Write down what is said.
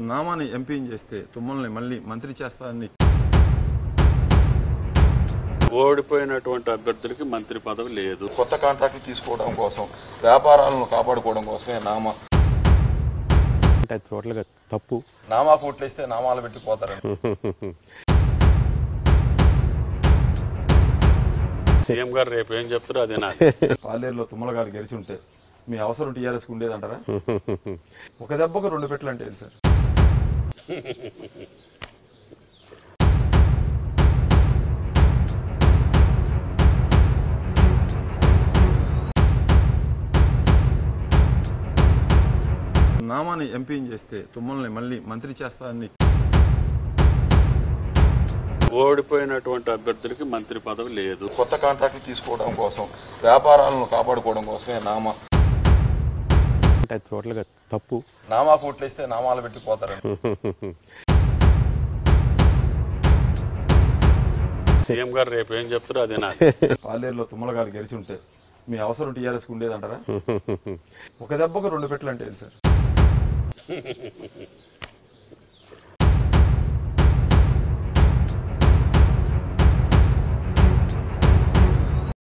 నామాని ఎంపీని చేస్తే తుమ్మల్ని మళ్ళీ మంత్రి చేస్తానని ఓడిపోయినటువంటి అభ్యర్థులకి మంత్రి పదవి లేదు. కొత్త కాంట్రాక్టులు తీసుకోవడం కోసం, వ్యాపారాలను కాపాడుకోవడం కోసమే నామా అంటే టోటల్గా తప్పు. నామా కోట్లేస్తే నామాలు పెట్టిపోతారని సీఎం గారు రేపు ఏం చెప్తారో అదే నాకు. పాలేరులో తుమ్మల గారు గెలిచి ఉంటే మీ అవసరం టీఆర్ఎస్కి ఉండేదంటారా? ఒక దెబ్బకు 2 పెట్టలు అంటే సార్. నామాని ఎంపీని చేస్తే తుమ్మల్ని మళ్ళీ మంత్రి చేస్తానని ఓడిపోయినటువంటి అభ్యర్థులకి మంత్రి పదవి లేదు. కొత్త కాంట్రాక్టులు తీసుకోవడం కోసం, వ్యాపారాలను కాపాడుకోవడం కోసమే నామా అంటే టోటల్గా తప్పు. నామా కోట్లేస్తే నామాలు పెట్టిపోతారని సీఎం గారు రేపు ఏం చెప్తారో అదే నాకు. పాలేరులో తుమ్మల గారు గెలిచి ఉంటే మీ అవసరం టీఆర్ఎస్కి ఉండేదంటారా? ఒక దెబ్బకు 2 పెట్టలు అంటే సార్.